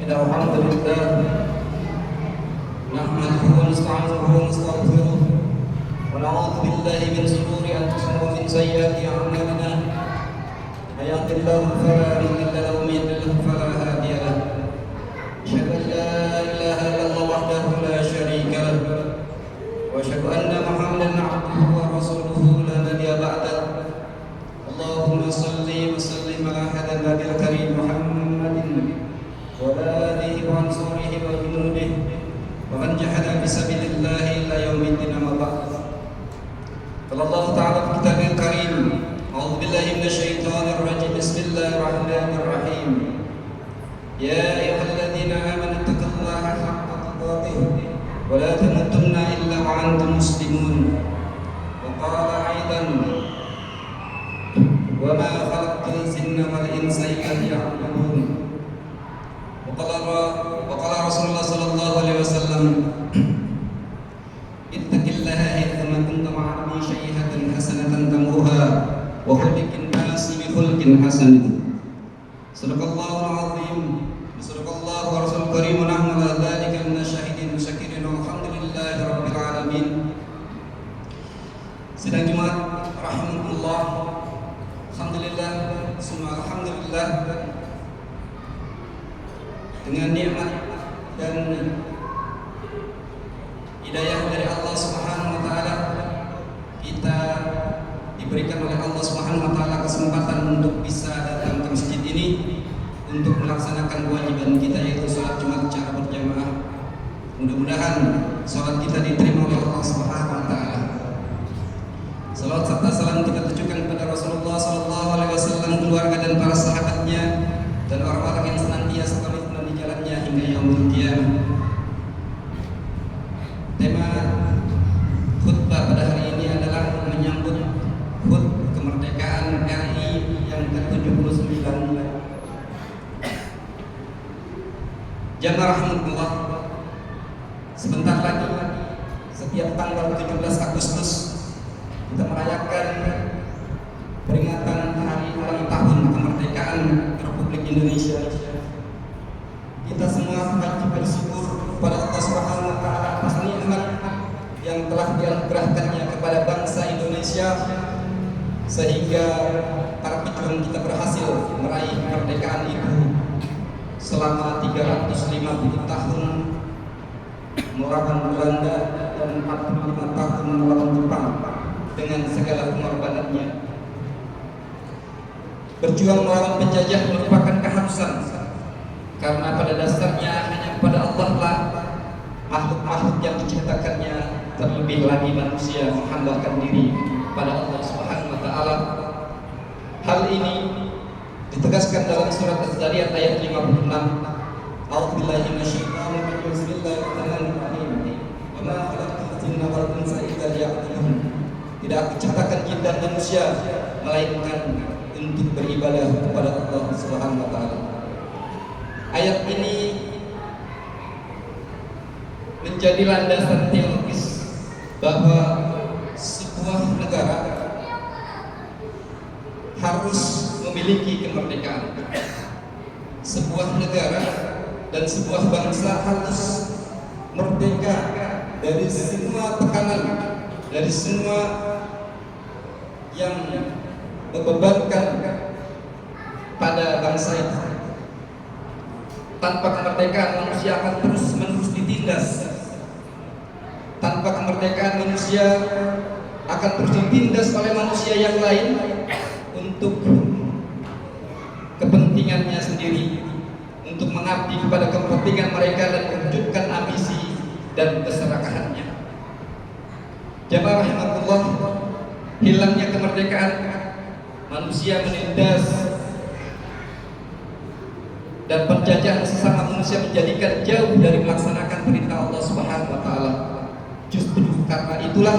إن الحمد لله نحمده ونستعينه ونستغفره ونعوذ بالله من شرور أنفسنا ومن سيئات أعمالنا من يهد الله فلا مضل له ومن يضلل فلا هادي له أشهد أن لا إله إلا الله وحده لا شريك له وأشهد أن محمدا عبده ورسوله لا نبي بعده اللهم صل وسلم على هذا النبي الكريم محمد وعلى آله وأنصاره وجنوده ومن جاهد في سبيل الله إلى يوم الدين أما بعد قال الله تعالى في كتابه الكريم أعوذ بالله من الشيطان الرجيم بسم الله الرحمن الرحيم يا أيها الذين آمنوا اتقوا الله حق تقاته ولا تموتن إلا وأنتم مسلمون وقال أيضا وما خلقت الجن والإنس إلا ليعبدون وقال رسول الله صلى الله عليه وسلم اتق الله حيثما كنت واعمل شيئة حسنة تمحوها وخلق الناس بخلق حسن صدق الله العظيم وصدق الله ورسوله الكريم ونحن على ذلك من الشاهدين والشاكرين والحمد لله رب العالمين. Sidang Jumat rahimahullah. Alhamdulillah, semua alhamdulillah dengan nikmat dan hidayah dari Allah Subhanahu wa taala kita diberikan oleh Allah Subhanahu wa taala kesempatan untuk bisa datang ke masjid ini untuk melaksanakan kewajiban kita yaitu salat Jumat secara berjamaah. Mudah-mudahan salat kita diterima oleh Allah Subhanahu wa taala. Salawat serta salam kita tujukan kepada Rasulullah sallallahu alaihi wasallam, keluarga dan para sahabatnya dan orang-orang yang senantiasa komitmen di jalannya hingga yaumul qiyamah. Tema khutbah pada hari ini adalah menyambut HUT kemerdekaan RI yang ke-79. Jamaah rahmatullah, sebentar lagi setiap tanggal 17 Agustus kita merayakan peringatan hari ulang tahun kemerdekaan Republik Indonesia. Kita semua wajib bersyukur kepada Allah Subhanahu wa taala atas nikmat yang telah dianugerahkannya kepada bangsa Indonesia sehingga para pejuang kita berhasil meraih kemerdekaan itu selama 350 tahun melawan Belanda dan 45 tahun melawan Jepang dengan segala pengorbanannya. Berjuang melawan penjajah merupakan keharusan karena pada dasarnya hanya kepada Allah lah makhluk-makhluk yang diciptakannya, terlebih lagi manusia menghambakan diri pada Allah Subhanahu wa taala. Hal ini ditegaskan dalam surat Az-Zariyat ayat 56. A'udzubillahi minasyaitonir rajim. Bismillahirrahmanirrahim. Wa ma khalaqtul jinna wal insa illa liya'budun. Tidak aku ciptakan jin dan manusia melainkan untuk beribadah kepada Allah Subhanahu wa taala. Ayat ini menjadi landasan teologis bahwa sebuah negara harus memiliki kemerdekaan. Sebuah negara dan sebuah bangsa harus merdeka dari semua tekanan, dari semua yang membebankan pada bangsa itu. Tanpa kemerdekaan manusia akan terus-menerus ditindas. Tanpa kemerdekaan manusia akan terus ditindas oleh manusia yang lain untuk kepentingannya sendiri, untuk mengabdi kepada kepentingan mereka dan mewujudkan ambisi dan keserakahannya. Jamaah rahmatullah, hilangnya kemerdekaan manusia menindas dan penjajahan sesama manusia menjadikan jauh dari melaksanakan perintah Allah Subhanahu wa taala. Justru karena itulah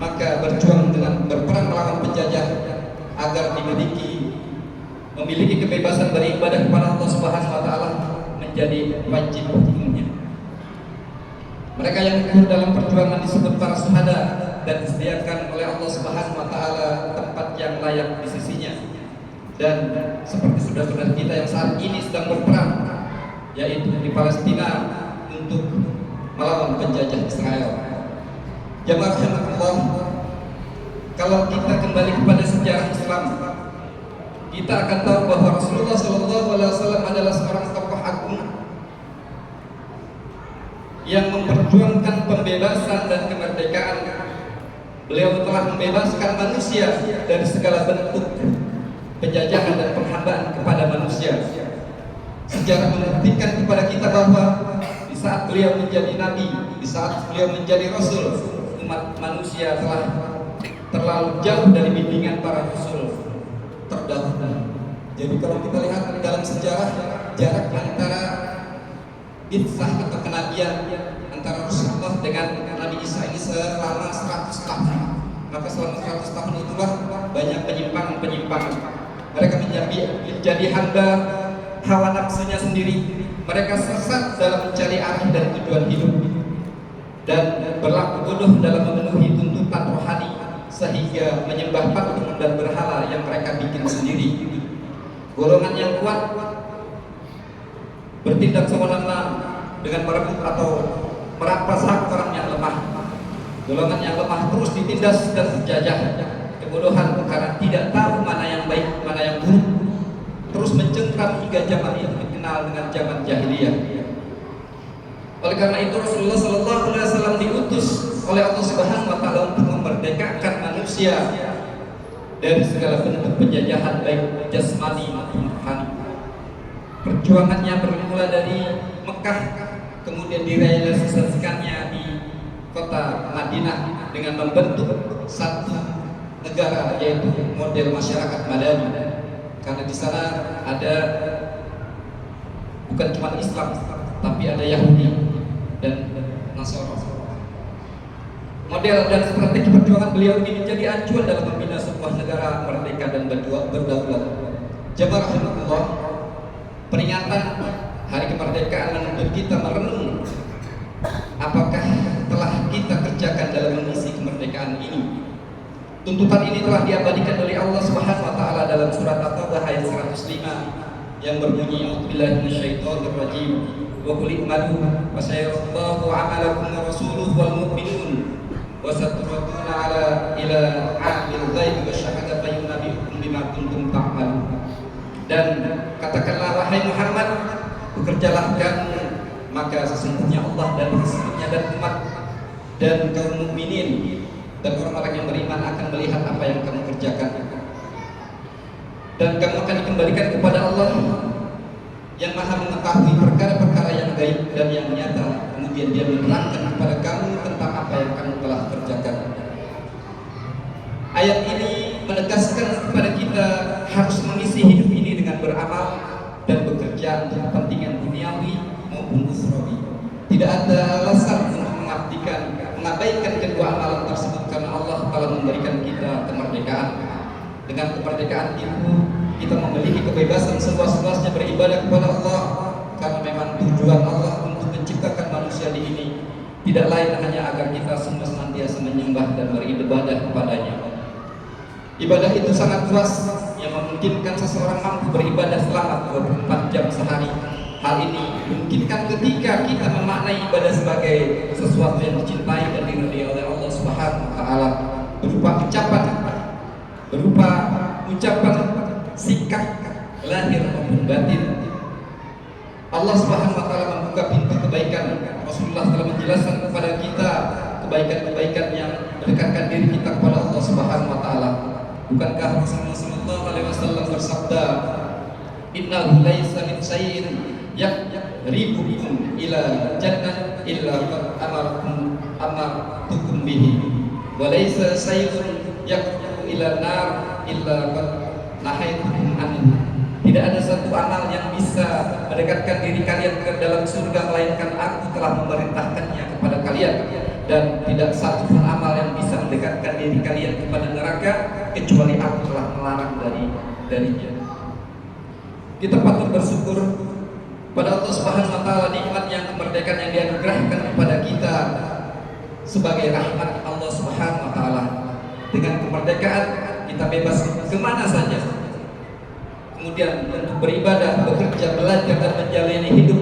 maka berjuang dengan berperang melawan penjajah agar memiliki kebebasan beribadah kepada Allah Subhanahu wa taala menjadi wajib hukumnya. Mereka yang gugur dalam perjuangan disebut para syuhada dan disediakan oleh Allah Subhanahu wa taala tempat yang layak di sisinya. Dan seperti saudara-saudara kita yang saat ini sedang berperang yaitu di Palestina untuk melawan penjajah Israel. Jamaah rahimakumullah, kalau kita kembali kepada sejarah Islam, kita akan tahu bahwa Rasulullah SAW adalah seorang tokoh agung yang memperjuangkan pembebasan dan kemerdekaan. Beliau telah membebaskan manusia dari segala bentuk penjajahan dan penghambaan kepada manusia. Sejarah membuktikan kepada kita bahwa di saat beliau menjadi nabi, di saat beliau menjadi rasul, umat manusia telah terlalu jauh dari bimbingan para rasul terdahulu. Jadi kalau kita lihat dalam sejarah, jarak antara Bitsah atau kenabian antara Rasulullah dengan Nabi Isa ini selama 100 tahun. Maka selama 100 tahun itulah banyak penyimpangan. Mereka menjadi hamba hawa nafsunya sendiri. Mereka sesat dalam mencari arah dan tujuan hidup, dan berlaku bodoh dalam memenuhi tuntutan rohani, sehingga menyembah patung dan berhala yang mereka bikin sendiri. Golongan yang kuat bertindak semena-mena dengan merebut atau merampas hak orang yang lemah. Golongan yang lemah terus ditindas dan dijajah. Kebodohan karena tidak tahu mana yang baik, mana yang buruk, terus mencengkram hingga zaman itu dikenal dengan zaman jahiliyah. Oleh karena itu Rasulullah SAW diutus oleh Allah Subhanahu Wa Taala untuk memerdekakan manusia dari segala bentuk penjajahan baik jasmani maupun rohani. Perjuangannya bermula dari Mekah, kemudian direalisasikannya di kota Madinah dengan membentuk satu negara, yaitu model masyarakat Madani. Karena di sana ada bukan cuma Islam, tapi ada Yahudi dan Nasrani. Model dan strategi perjuangan beliau ini menjadi acuan dalam membina sebuah negara merdeka dan berdaulat. Jamaah rahimakumullah, peringatan Hari Kemerdekaan menuntut kita merenung apakah telah kita kerjakan dalam mengisi kemerdekaan ini. Tuntutan ini telah diabadikan oleh Allah Subhanahu Wa Taala dalam surat At-Taubah ayat 105 yang berbunyi, A'udzubillahi minasyaitonirrajim, wa qul i'malu fa sayarallahu 'amalakum wa rasuluhu wal mu'minun wa satraduna ila 'alimil ghaibi wasyahadati fayunabbi'ukum bima kuntum ta'malun. Dan katakanlah, wahai Muhammad, bekerjalah kamu, maka sesungguhnya Allah dan Rasulnya dan umat dan kaum mukminin dan orang-orang yang beriman akan melihat apa yang kamu kerjakan, dan kamu akan dikembalikan kepada Allah yang maha mengetahui perkara-perkara yang gaib dan yang nyata. Kemudian Dia menerangkan kepada kamu tentang apa yang kamu telah kerjakan. Ayat ini menegaskan kepada kita harus mengisi hidup ini dengan beramal dan bekerja untuk kepentingan duniawi maupun ukhrawi. Tidak ada alasan untuk mengabaikan kedua amalan tersebut, karena Allah telah memberikan kita kemerdekaan. Dengan kemerdekaan itu kita memiliki kebebasan seluas-luasnya beribadah kepada Allah, karena memang tujuan Allah untuk menciptakan manusia di ini tidak lain hanya agar kita semua senantiasa menyembah dan beribadah kepadanya. Ibadah itu sangat luas yang memungkinkan seseorang mampu beribadah selama 24 jam sehari. Hal ini memungkinkan ketika kita memaknai ibadah sebagai sesuatu yang dicintai dan diridhai oleh Allah Subhanahu Wa Taala, berupa ucapan, sikap lahir maupun batin. Allah Subhanahu Wa Taala membuka pintu kebaikan. Rasulullah telah menjelaskan kepada kita kebaikan-kebaikan yang mendekatkan diri kita kepada Allah Subhanahu Wa Taala. Bukankah Rasulullah sallallahu alaihi wasallam bersabda, "Innahu laisa min syai'in yaqribukum ila jannah illa qad amartukum bihi, wa laisa syai'un yaqribu ila nar illa qad nahaitukum anhu." Tidak ada satu amal yang bisa mendekatkan diri kalian ke dalam surga melainkan aku telah memerintahkannya kepada kalian, dan tidak satu pun amal yang bisa mendekatkan diri kalian kepada neraka kecuali aku telah melarang darinya. Kita patut bersyukur pada Allah Subhanahu Wa Taala nikmat yang kemerdekaan yang dianugerahkan kepada kita sebagai rahmat Allah Subhanahu Wa Taala. Dengan kemerdekaan kita bebas kemana saja, kemudian untuk beribadah, bekerja, belajar dan menjalani hidup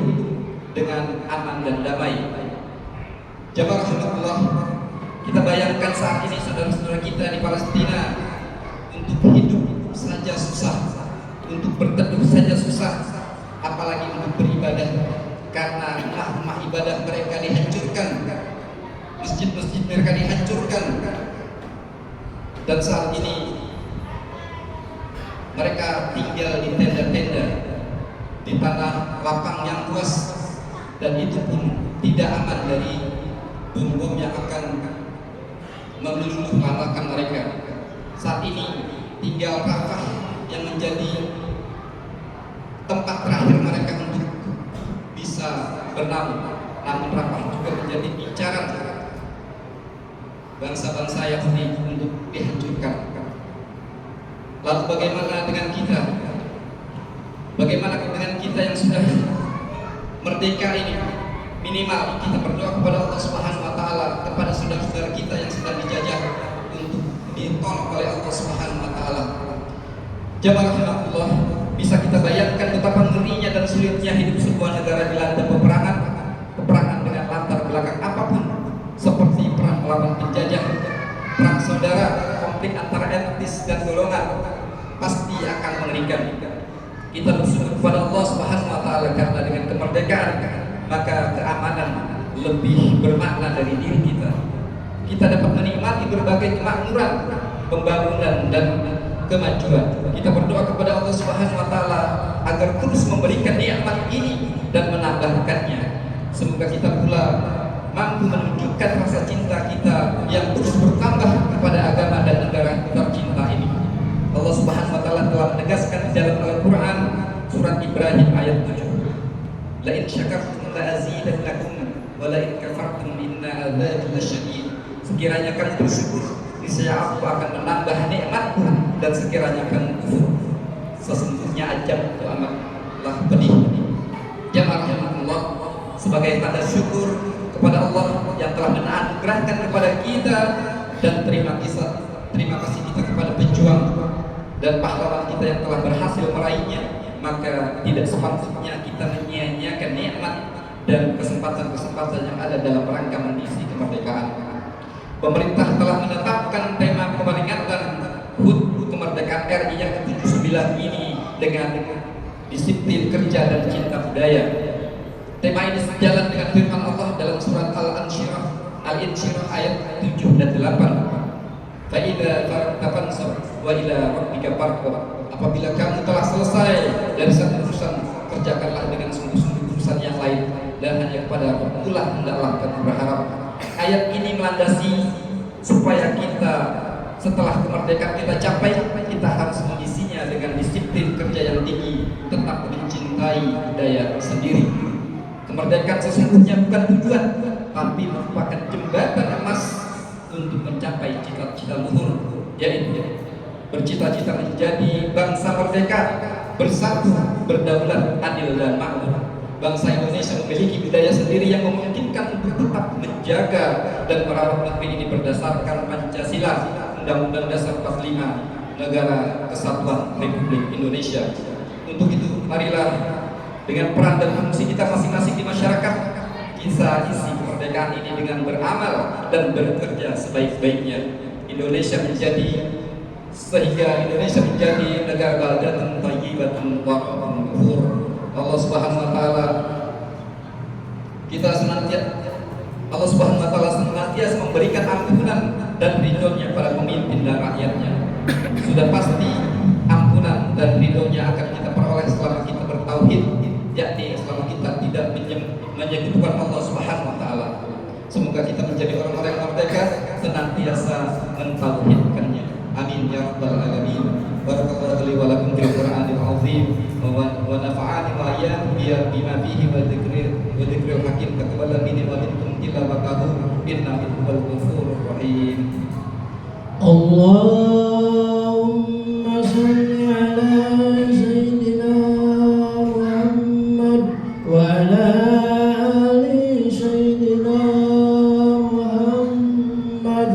aman dan damai. Jamaah rahmatullah, kita bayangkan saat ini saudara-saudara kita di Palestina untuk hidup saja susah, untuk berteduh saja susah, apalagi untuk beribadah, karena rumah-rumah ibadah mereka dihancurkan, masjid-masjid mereka dihancurkan, dan saat ini mereka tinggal di tenda-tenda di tanah lapang yang luas, dan itu pun tidak aman dari bom-bom yang akan meluluh-lantakkan mereka. Saat ini tinggal Rafah yang menjadi tempat terakhir mereka untuk bisa bernaung. Namun Rafah juga menjadi incaran bangsa-bangsa Yahudi untuk dihancurkan. Lalu bagaimana dengan kita? Bagaimana dengan kita yang sudah merdeka ini? Minimal kita berdoa kepada Allah Subhanahu wa taala, kepada saudara-saudara kita yang sedang dijajah untuk ditolong oleh Allah Subhanahu wa taala. Jamaah rahmatullah, bisa kita bayangkan betapa ngerinya dan sulitnya hidup sebuah negara dilanda peperangan dengan latar belakang apapun, seperti perang melawan penjajah, perang saudara, konflik antara etnis dan golongan, pasti akan mengerikan. Kita bersyukur kepada Allah Subhanahu wa taala karena dengan kemerdekaan maka keamanan lebih bermakna dari diri kita. Kita dapat menikmati berbagai kemakmuran, pembangunan dan kemajuan. Kita berdoa kepada Allah Subhanahu wa taala agar terus memberikan nikmat ini dan menambahkannya. Semoga kita pula mampu menunjukkan rasa cinta kita yang terus bertambah kepada agama dan negara tercinta ini. Allah Subhanahu wa taala telah menegaskan di dalam Al-Qur'an surat Ibrahim ayat 7. La in syakartum la azidannakum wa la in kafartum inna adzabi lasyadid. Sekiranya kamu bersyukur, niscaya aku akan menambah nikmatku, dan sekiranya kamu kufur, sesungguhnya azab itu amatlah pedih. Jamaah rahmatullah, sebagai tanda syukur kepada Allah yang telah menganugerahkan kepada kita, dan terima kasih kita kepada pejuang dan pahlawan kita yang telah berhasil meraihnya, maka tidak sepatutnya kita menyia-nyiakan nikmat dan kesempatan-kesempatan yang ada dalam rangka mengisi kemerdekaan. Pemerintah telah menetapkan tema peringatan HUT kemerdekaan RI yang ke-79 ini dengan disiplin kerja dan cinta budaya. Tema ini sejalan dengan firman Allah dalam surat Al-Insyirah ayat 7 dan 8. Fa idza faragta fansab wa ila rabbika farghab. Apabila kamu telah selesai dari satu urusan, kerjakanlah dengan sungguh-sungguh urusan yang lain, dan hanya kepada Allah hendaklah kamu berharap. Ayat ini melandasi supaya kita setelah kemerdekaan kita capai, kita harus mengisinya dengan disiplin kerja yang tinggi, tetap mencintai budaya sendiri. Kemerdekaan sesungguhnya bukan tujuan, tapi merupakan jembatan emas untuk mencapai cita-cita luhur, yaitu bercita-cita menjadi bangsa merdeka, bersatu, berdaulat, adil dan makmur. Bangsa Indonesia memiliki budaya sendiri yang memungkinkan untuk tetap menjaga dan merawat negeri ini berdasarkan Pancasila, Undang-Undang Dasar 45, Negara Kesatuan Republik Indonesia. Untuk itu, marilah dengan peran dan fungsi kita masing-masing di masyarakat, kita isi kemerdekaan ini dengan beramal dan bekerja sebaik-baiknya. Sehingga Indonesia menjadi negara baldatun thayyibatun wa qawmun ghafur. Allah Subhanahu wa taala senantiasa memberikan ampunan dan ridhonya pada pemimpin dan rakyatnya. Sudah pasti ampunan dan ridhonya akan kita peroleh selama kita bertauhid, yakni selama kita tidak menyekutukan Allah Subhanahu wa taala. Semoga kita menjadi orang-orang merdeka, senantiasa mentauhidkannya. Amin ya rabbal alamin. Barakallahu li wa lakum fil Qur'anil azim wa nafa'ani wa iyyakum bima fihi wa dzikril hakim. Taqabbal minni wa minkum tilawatahu innahu huwal ghafurur rahim. Allahumma shalli ala sayyidina Muhammad wa ala ali sayyidina Muhammad.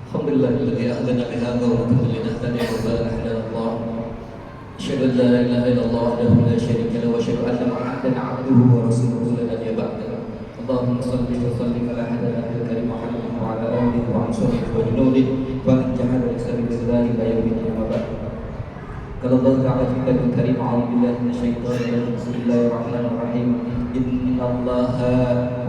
Alhamdulillahilladzi ahdana bihadza wa kunna linahtadiya lawla an hadana Allah. Asyhadu أن لا إله إلا الله وحده لا شريك له وأشهد أن محمدا عبده ورسوله لا نبي بعده. اللهم صل وسلم على حبيبنا الكريم محمد وعلى آله وصحبه وجنوده ومن جعل سبيل الله إلى يوم الدين. أما بعد. قال الله تعالى في كتابه الكريم: أعوذ بالله من الشيطان الرجيم. بسم الله الرحمن الرحيم. إن الله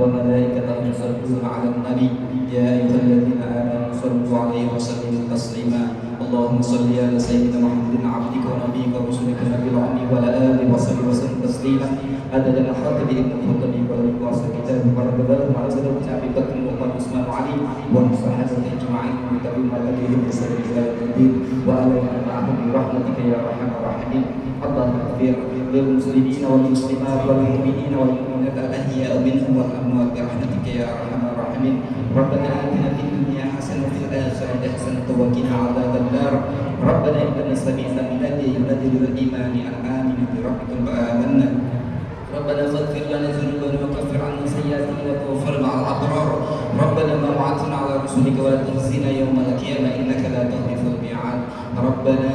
وملائكته يصلون على النبي يا أيها الذين آمنوا صلوا عليه وسلموا تسليما. اللهم صل على سيدنا محمد عبدك ونبيك ورسولك النبي الأمي وعلى آله وصحبه وسلم تسليما. عدد الخاتم ابن الخطب وقاص الكتاب ورد على سيدنا أبي بكر وعمر وعثمان وعلي والصحابة أجمعين وتابعين عليهم بإحسان إلى يوم الدين وعلى من معهم برحمتك يا أرحم الراحمين. اللهم اغفر للمسلمين والمسلمات والمؤمنين والمؤمنات الأحياء منهم والأموات برحمتك يا أرحم الراحمين. ربنا آتنا في الدنيا حسنة وفي الآخرة حسنة وقنا عذاب النار. ربنا إننا سمعنا مناديا ينادي للإيمان أن آمنوا بربكم فآمنا. ربنا فاغفر لنا ذنوبنا وكفر عنا سيئاتنا وتوفنا مع الأبرار. ربنا ما وعدتنا على رسلك ولا تخزنا يوم القيامة إنك لا تخلف الميعاد. ربنا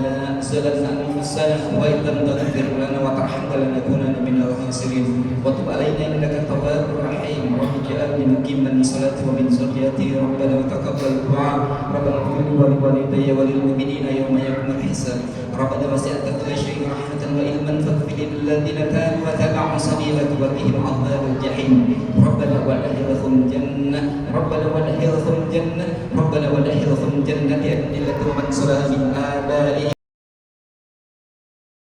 ظلمنا أنفسنا وإن لم تغفر لنا وترحمنا لنكونن من الخاسرين. وتب علينا إنك التواب الرحيم. رب اجعلني مقيما من صلاتي ومن ذريتي. ربنا وتقبل الدعاء. ربنا اغفر لي ولوالدي وللمؤمنين يوم يقوم الحساب. ربنا وسعت كل شيء رحمة وعلما فاغفر للذين تابوا وتبعوا سبيلك وقهم عذاب الجحيم. ربنا وأدخلهم الجنة. ربنا وأدخلهم الجنة. ربنا وأدخلهم الجنة أدخلهم من صلاة من آبائهم